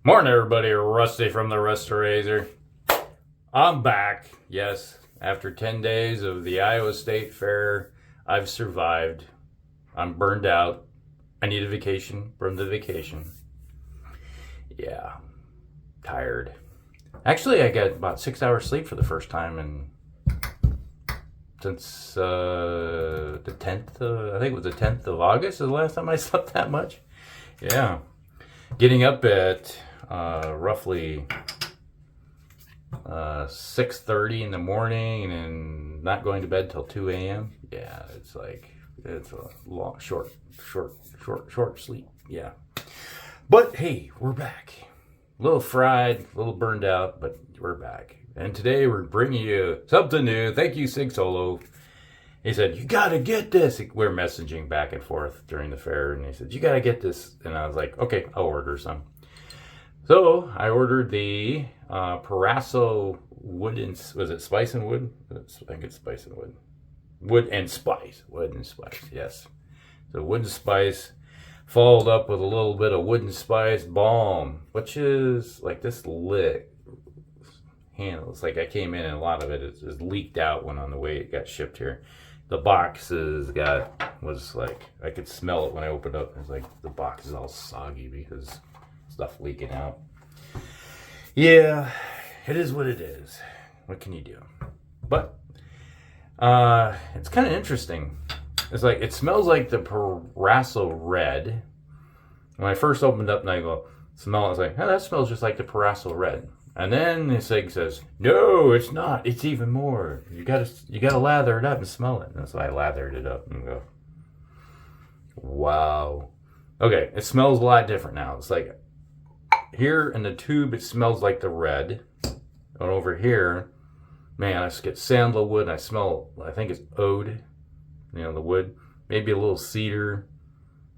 Morning, everybody. Rusty from the Restorator. I'm back. Yes, after 10 days of the Iowa State Fair, I've survived. I'm burned out. I need a vacation from the vacation. Yeah, tired. Actually, I got about 6 hours sleep for the first time since the 10th. I think it was the 10th of August is the last time I slept that much. Yeah, getting up at roughly 6:30 in the morning and not going to bed till 2 a.m. Yeah, it's a long, short sleep. Yeah, but hey, we're back. A little fried, a little burned out, but we're back. And today we're bringing you something new. Thank you, Sig Solo. He said, you got to get this. We're messaging back and forth during the fair, and he said, you got to get this. And I was like, okay, I'll order some. So I ordered the Proraso wood and, was it spice and wood? I think it's spice and wood. Wood and spice, yes. So wood and spice, followed up with a little bit of wood and spice balm, which is like this lit handle. It's like I came in and a lot of it is leaked out when on the way it got shipped here. The box was like, I could smell it when I opened up. It's like the box is all soggy because stuff leaking out. Yeah, it is what it is. What can you do? But it's kind of interesting. It's like, it smells like the Proraso red. When I first opened up and I go, smell it, I was like, oh, that smells just like the Proraso red. And then the Sig says, no, it's not. It's even more. You gotta lather it up and smell it. And so I lathered it up and go, wow. Okay, it smells a lot different now. It's like, here in the tube, it smells like the red. And over here, man, I just get sandalwood. I smell, I think it's oud, the wood. Maybe a little cedar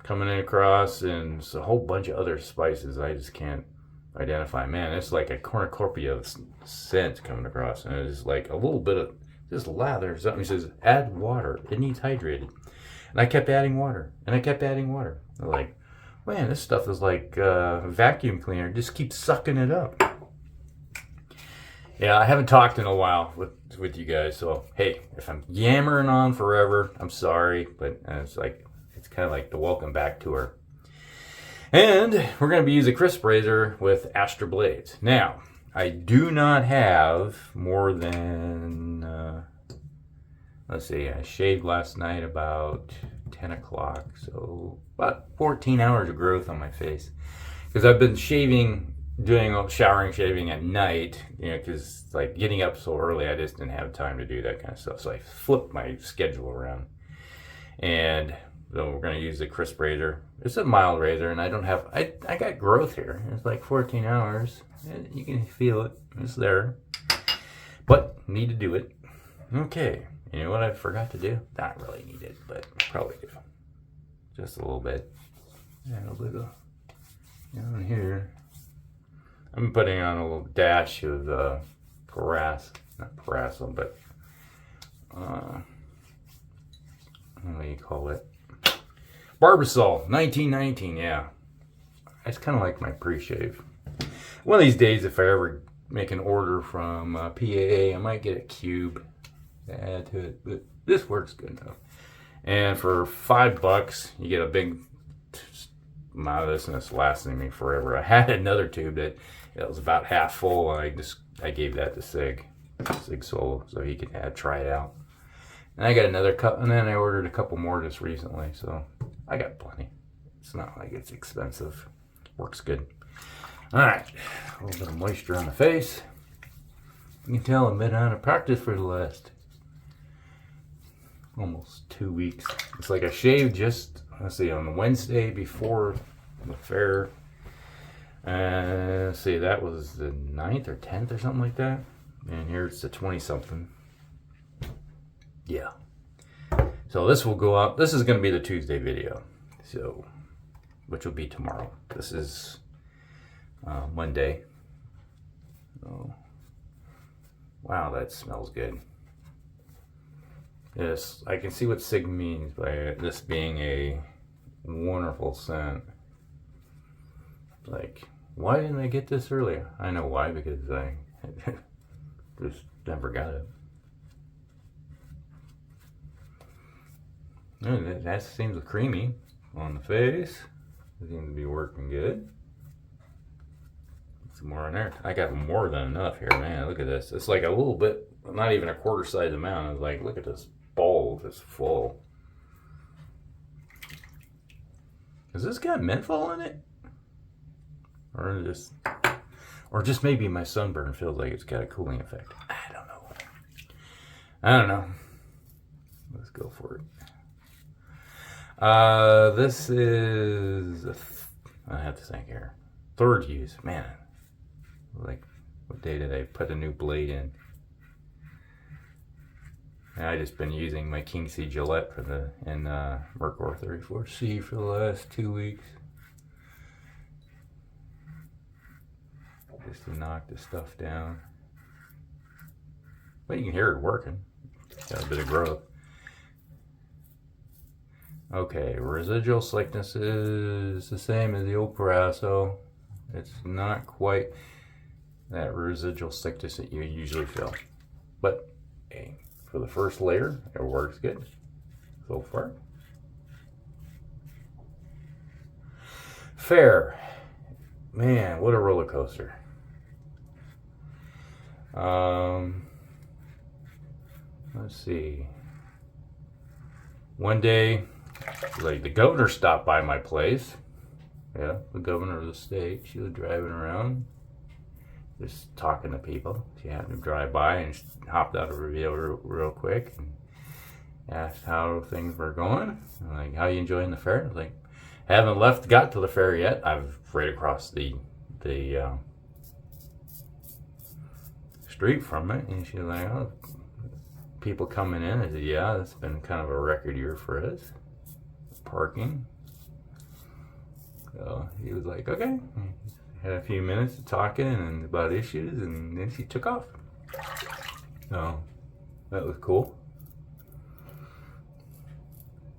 coming in across, and it's a whole bunch of other spices I just can't identify. Man, it's like a cornucopia of scent coming across, and it's like a little bit of just lather. Something says, add water. It needs hydrated. And I kept adding water, and I kept adding water. I'm like, man, this stuff is like a vacuum cleaner. It just keeps sucking it up. Yeah, I haven't talked in a while with you guys, so hey, if I'm yammering on forever, I'm sorry, but it's kind of like the welcome back tour. And we're going to be using Krisp razor with Astra blades. Now, I do not have more than, let's see, I shaved last night about 10 o'clock, so about 14 hours of growth on my face. Because I've been showering, shaving at night, because like getting up so early, I just didn't have time to do that kind of stuff. So I flipped my schedule around. And so we're going to use the Krisp razor. It's a mild razor, and I got growth here. It's like 14 hours, and you can feel it. It's there. But need to do it. Okay. You know what I forgot to do? Not really need it, but probably do. Just a little bit. And a little down here. I'm putting on a little dash of Proraso, not Proraso, but what do you call it? Barbasol, 1919, yeah. It's kind of like my pre-shave. One of these days, if I ever make an order from PAA, I might get a cube to add to it, but this works good enough. And for $5, you get a big amount of this, and it's lasting me forever. I had another tube that was about half full, and I gave that to Sig Solo, so he could try it out. And I got another cup, and then I ordered a couple more just recently, so I got plenty. It's not like it's expensive. Works good. All right, a little bit of moisture on the face. You can tell I've been out of practice for the last almost 2 weeks. It's like I shaved just, let's see, on the Wednesday before the fair. Let's see, that was the 9th or 10th or something like that. And here it's the 20-something. Yeah. So this will go up. This is going to be the Tuesday video. So, which will be tomorrow. This is Monday. Oh. Wow, that smells good. Yes, I can see what Sig means by this being a wonderful scent. Like Why didn't I get this earlier? I know why, because I just never got it. And that seems creamy on the face. It seems to be working good. Some more on there. I got more than enough here, man. Look at this. It's like a little bit, not even a quarter size amount. It's like, look at this bowl that's full. Has this got menthol in it? Or just maybe my sunburn feels like it's got a cooling effect. I don't know. Let's go for it. This is, I have to think here. Third use, man. Like, what day did I put a new blade in? And I just been using my King C Gillette in Mercor 34C for the last 2 weeks. Just to knock this stuff down. But you can hear it working. Got a bit of growth. Okay, residual slickness is the same as the old Proraso. It's not quite that residual slickness that you usually feel. But hey, for the first layer, it works good so far. Fair. Man, what a roller coaster. Let's see. One day, like, the governor stopped by my place. Yeah, the governor of the state. She was driving around, just talking to people. She happened to drive by and hopped out of her vehicle real quick and asked how things were going. I'm like, how you enjoying the fair? I was like, haven't got to the fair yet. I've right across the street from it. And she's like, oh, people coming in. I said, yeah, it's been kind of a record year for us. Parking. So he was like, okay. Had a few minutes of talking and about issues, and then she took off. So that was cool.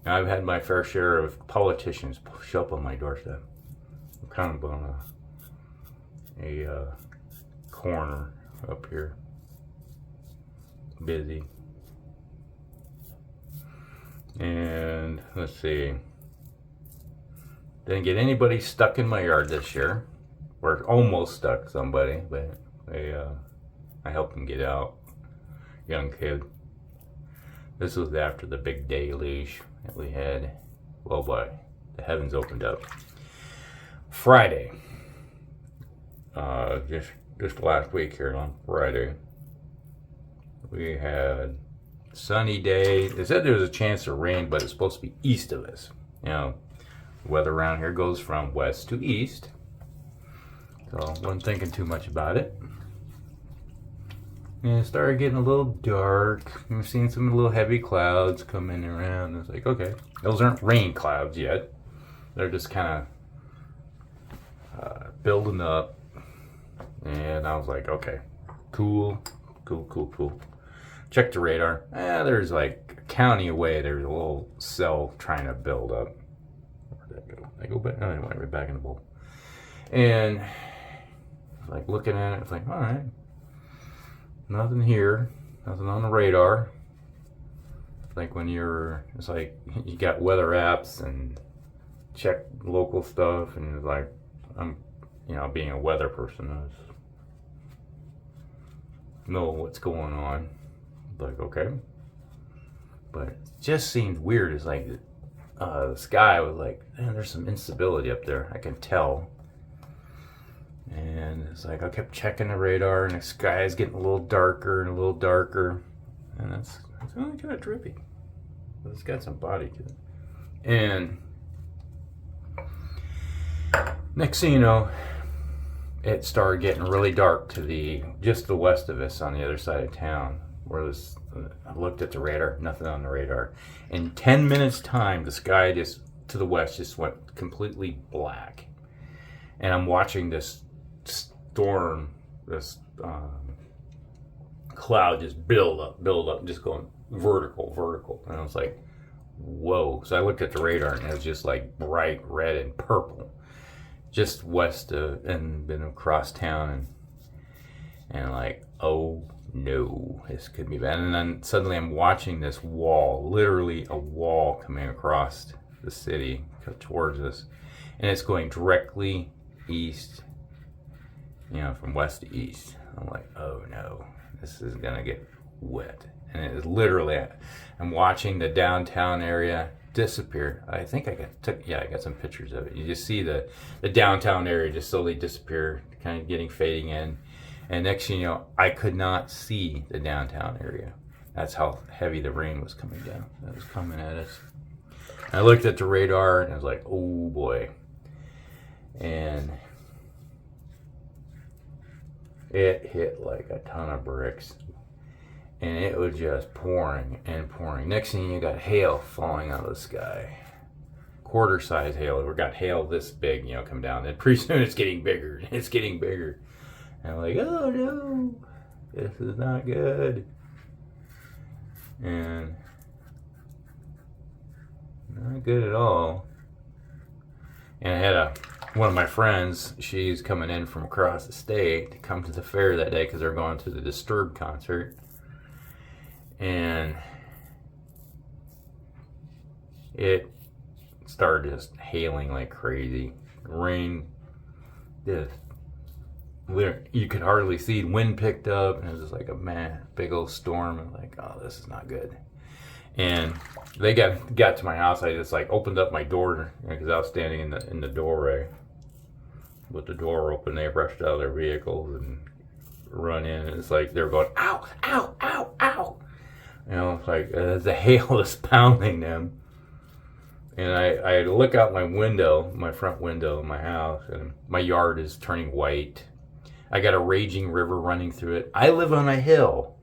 I've had my fair share of politicians show up on my doorstep. I'm kind of on a corner up here. Busy. And let's see. Didn't get anybody stuck in my yard this year. Or almost stuck somebody, but I helped them get out. Young kid. This was after the big deluge that we had. Well, boy, the heavens opened up. Friday. Just last week here on Friday. We had sunny day. They said there was a chance of rain, but it's supposed to be east of us. You know, weather around here goes from west to east. So wasn't thinking too much about it. And it started getting a little dark. We've seen some little heavy clouds coming around. It's like, okay, those aren't rain clouds yet. They're just kind of building up. And I was like, okay, cool. Check the radar. There's like a county away. There's a little cell trying to build up. Where'd that go? I go back. Oh, it went right back in the bowl. And like looking at it, it's like, all right, nothing here, nothing on the radar. It's like when it's like you got weather apps and check local stuff, and it's like, I'm, being a weather person, I know what's going on. Like, okay, but it just seemed weird. It's like the sky was like, man, there's some instability up there. I can tell. And it's like I kept checking the radar, and the sky is getting a little darker and a little darker, and it's really kind of trippy. But it's got some body to it. And next thing you know, it started getting really dark to just the west of us on the other side of town. I looked at the radar, nothing on the radar. In 10 minutes time, the sky just to the west just went completely black. And I'm watching this storm, this cloud just build up, just going vertical. And I was like, whoa. So I looked at the radar, and it was just like bright red and purple. just west of, and been across town, and like, oh no, this could be bad. And then suddenly I'm watching this wall, literally a wall coming across the city towards us, and it's going directly east, from west to east. I'm like, oh no, this is gonna get wet. And it is literally, I'm watching the downtown area disappear. I think I got some pictures of it. You just see the downtown area just slowly disappear, kind of fading in. And next thing you know, I could not see the downtown area. That's how heavy the rain was coming down. That was coming at us. I looked at the radar and I was like, oh boy. And it hit like a ton of bricks. And it was just pouring and pouring. Next thing you got hail falling out of the sky. Quarter size hail. We got hail this big, come down. And pretty soon it's getting bigger. It's getting bigger. And I'm like, oh no, this is not good. And not good at all. And I had one of my friends, she's coming in from across the state to come to the fair that day because they're going to the Disturbed concert. And it started just hailing like crazy. Rain, you could hardly see. Wind picked up, and it was just like a big old storm. And like, oh, this is not good. And they got to my house. I just like opened up my door because I was standing in the doorway with the door open. They rushed out of their vehicles and run in, and it's like they were going, ow, ow, ow, ow. It's like the hail is pounding them. And I look out my window, my front window of my house, and my yard is turning white. I got a raging river running through it. I live on a hill,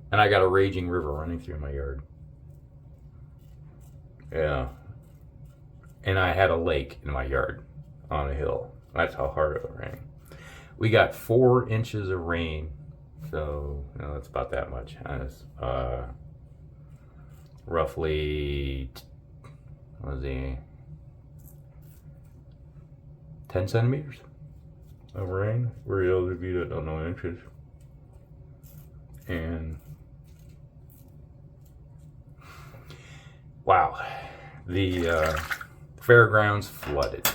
and I got a raging river running through my yard. Yeah. And I had a lake in my yard on a hill. That's how hard it rained. We got 4 inches of rain. So, that's about that much. That's roughly, 10 centimeters of rain for those of you that don't know inches. And wow, the fairgrounds flooded.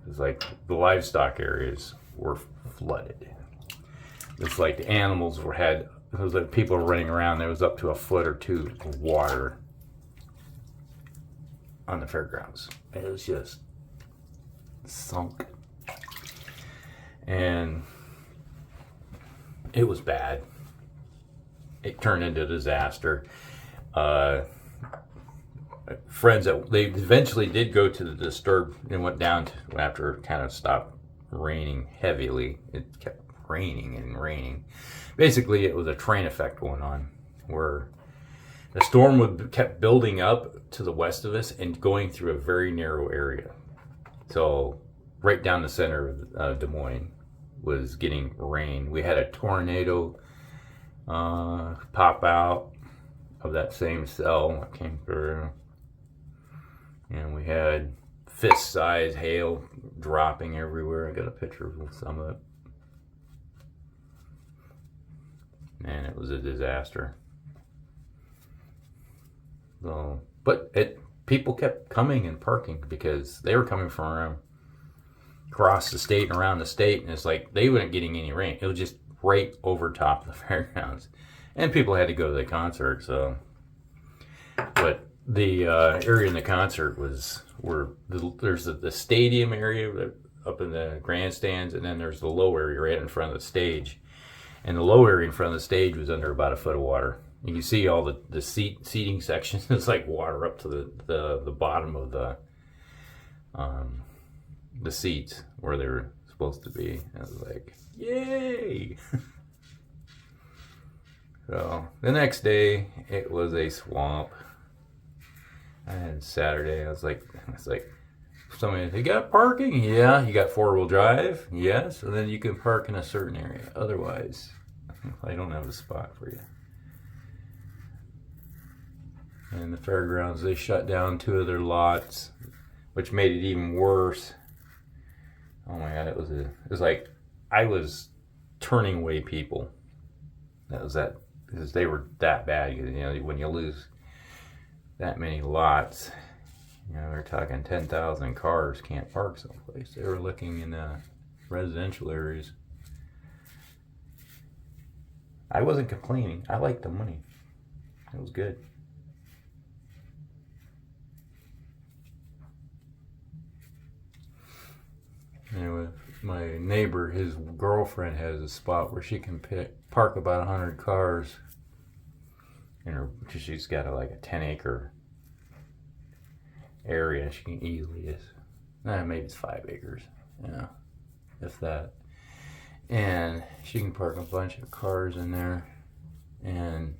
It's like the livestock areas were flooded. It's like the animals it was like people were running around. There was up to a foot or 2 of water on the fairgrounds. It was just sunk. And it was bad. It turned into a disaster. Friends they eventually did go to the Disturbed and went down after it kind of stopped raining heavily. It kept raining and raining. Basically, it was a train effect going on where the storm kept building up to the west of us and going through a very narrow area. So right down the center of Des Moines was getting rain. We had a tornado pop out of that same cell that came through. And we had fist-sized hail dropping everywhere. I got a picture of some of it. And it was a disaster. So, but people kept coming and parking because they were coming from across the state and around the state, and it's like they weren't getting any rain. It was just right over top of the fairgrounds, and people had to go to the concert. So, but the area in the concert there's the stadium area up in the grandstands, and then there's the low area right in front of the stage. And the low area in front of the stage was under about a foot of water. You can see all the seating sections. It's like water up to the bottom of the seats where they were supposed to be. I was like, yay! So the next day it was a swamp. And Saturday I was like, somebody, you got parking? Yeah. You got 4-wheel drive? Yes. And then you can park in a certain area. Otherwise, I don't have a spot for you. And the fairgrounds, they shut down 2 of their lots, which made it even worse. Oh my god, it was like I was turning away people. That because they were that bad. You know, when you lose that many lots, you know, they're talking 10,000 cars can't park someplace. They were looking in residential areas. I wasn't complaining. I liked the money. It was good. Anyway, my neighbor, his girlfriend has a spot where she can park about 100 cars. She's got like a 10-acre area. She can easily maybe it's 5 acres. Yeah, if that. And she can park a bunch of cars in there. And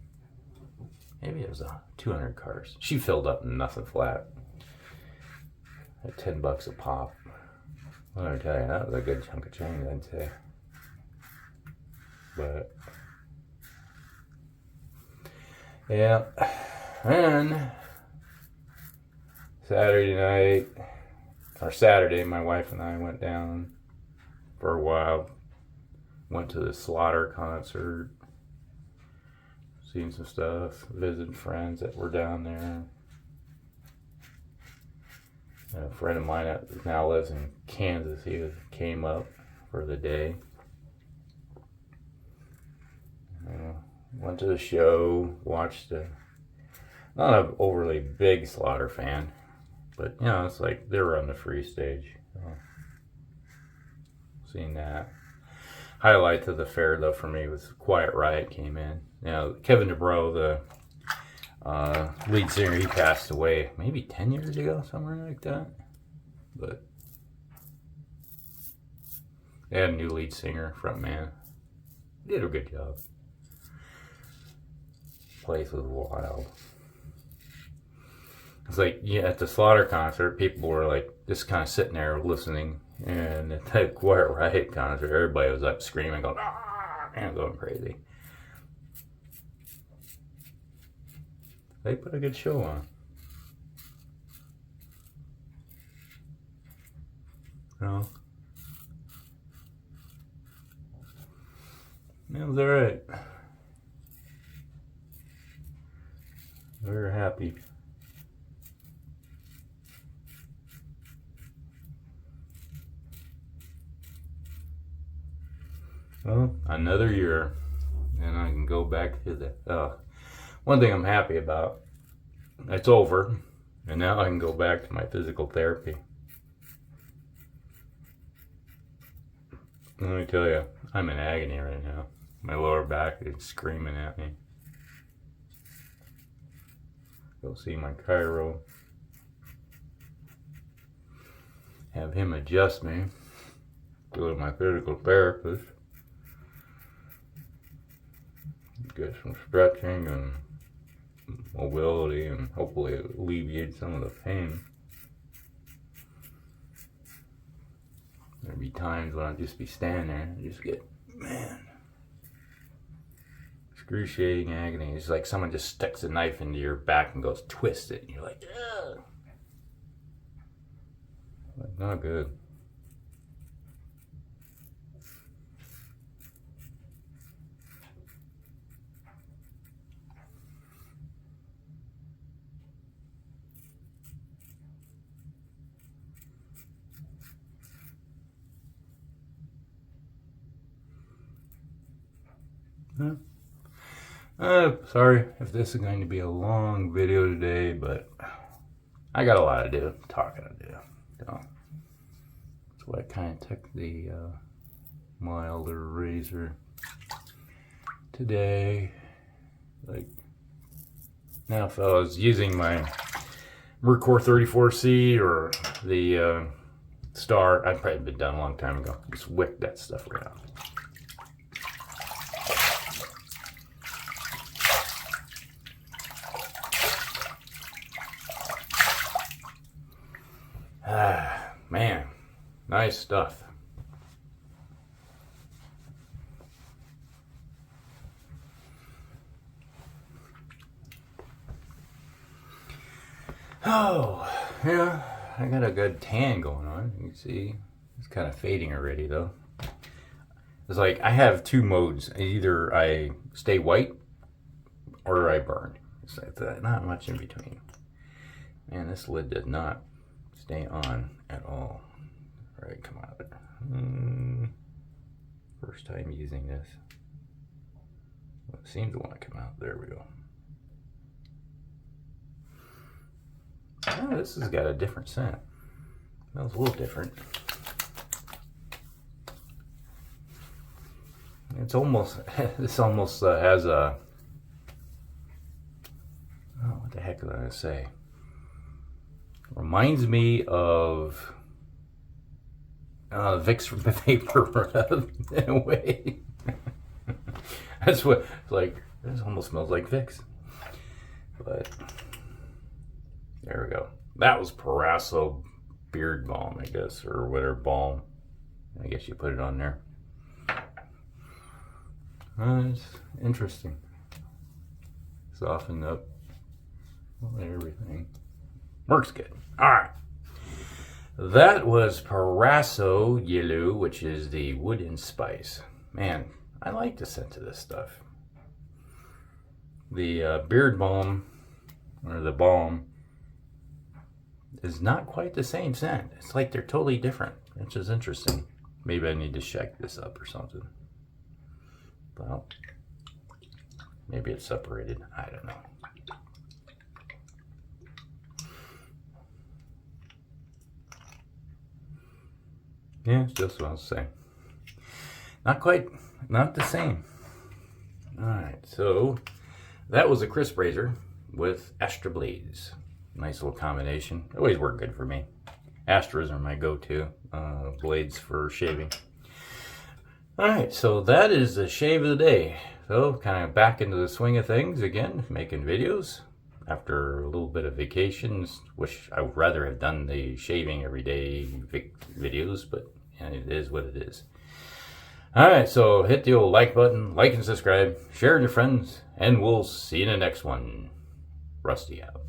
maybe it was 200 cars. She filled up nothing flat. At $10 a pop. What did I tell you? That was a good chunk of change, I'd say. But yeah, and Saturday, my wife and I went down for a while. Went to the Slaughter concert, seen some stuff, visited friends that were down there. A friend of mine that now lives in Kansas, came up for the day. Went to the show, watched not an overly big Slaughter fan, but you know, it's like they were on the free stage. So, seen that. Highlight to the fair though for me was Quiet Riot came in. You know, Kevin DuBrow, the lead singer, he passed away maybe 10 years ago, somewhere like that. But they had a new lead singer, frontman. Did a good job. Place was wild. It's like, yeah, at the Slaughter concert, people were like just kind of sitting there listening, and at that Quiet Riot concert, everybody was up screaming, going, ah, and going crazy. They put a good show on. You know? It was alright. Very happy. Well, another year, and I can go back to the. One thing I'm happy about, it's over, and now I can go back to my physical therapy. Let me tell you, I'm in agony right now. My lower back is screaming at me. Go see my chiro. Have him adjust me. Go to my physical therapist. Get some stretching and mobility, and hopefully alleviate some of the pain. There'll be times when I'll just be standing there and just get, excruciating agony. It's like someone just sticks a knife into your back and goes, twist it, and you're like, ugh. Like, not good. Sorry if this is going to be a long video today, but I got a lot to do, talking to do. So that's why I kind of took the milder razor today. Like, now if I was using my Mercor 34C or the Star, I'd probably been done a long time ago. Just wick that stuff right out. Man, nice stuff. Oh, yeah, I got a good tan going on, you can see. It's kind of fading already though. It's like I have two modes. Either I stay white or I burn. It's like not much in between. Man, this lid did not stay on at all. All right, come out. First time using this. Well, it seems to want to come out. There we go. Oh, this has got a different scent. Smells a little different. It's almost, this almost has a, oh, what the heck did I say? Reminds me of Vicks from the Vapor in a way. That's what it's like. This almost smells like Vicks. But there we go. That was Proraso beard balm, I guess, or whatever balm. I guess you put it on there. It's interesting. Softened up. Everything works good. All right. That was Proraso Yellow, which is the wood and spice. Man, I like the scent of this stuff. The beard balm, or the balm, is not quite the same scent. It's like they're totally different, which is interesting. Maybe I need to check this up or something. Well, maybe it's separated. I don't know. Yeah, it's just what I was saying. Not quite, not the same. All right, so that was a Krisp razor with Astra blades. Nice little combination. They always work good for me. Astras are my go-to blades for shaving. All right, so that is the shave of the day. So kind of back into the swing of things again, making videos after a little bit of vacations. Wish I would rather have done the shaving every day videos, but it is what it is. All right, so hit the old like button, like and subscribe, share with your friends, and we'll see you in the next one. Rusty out.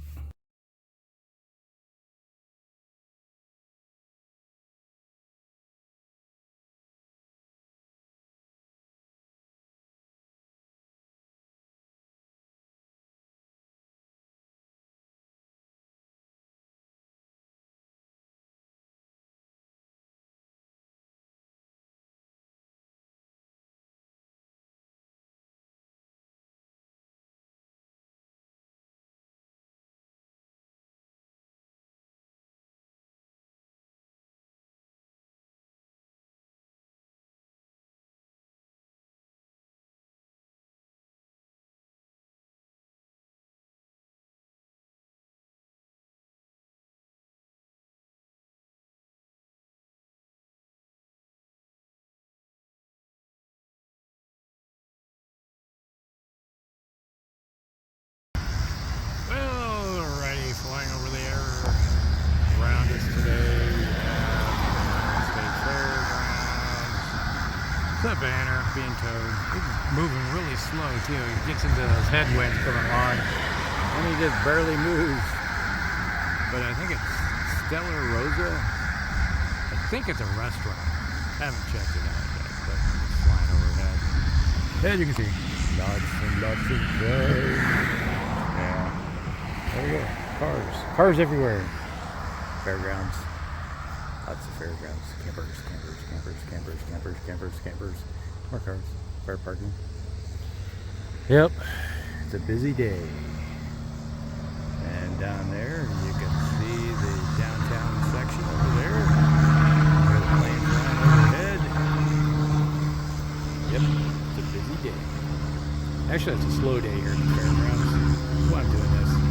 The banner being towed. He's moving really slow too. He gets into those headwinds coming on, and he just barely moves. But I think it's Stella Rosa. I think it's a restaurant. I haven't checked it out yet, but it's flying overhead. And you can see lots and lots of cars. Yeah. There you go. Cars. Cars everywhere. Fairgrounds. Lots of fairgrounds. Campers, campers, campers, campers, campers, campers, campers. More cars. Car parking. Yep. It's a busy day. And down there, you can see the downtown section over there. Where the planes flying overhead. Yep. It's a busy day. Actually, it's a slow day here at the fairgrounds. That's why I'm doing this.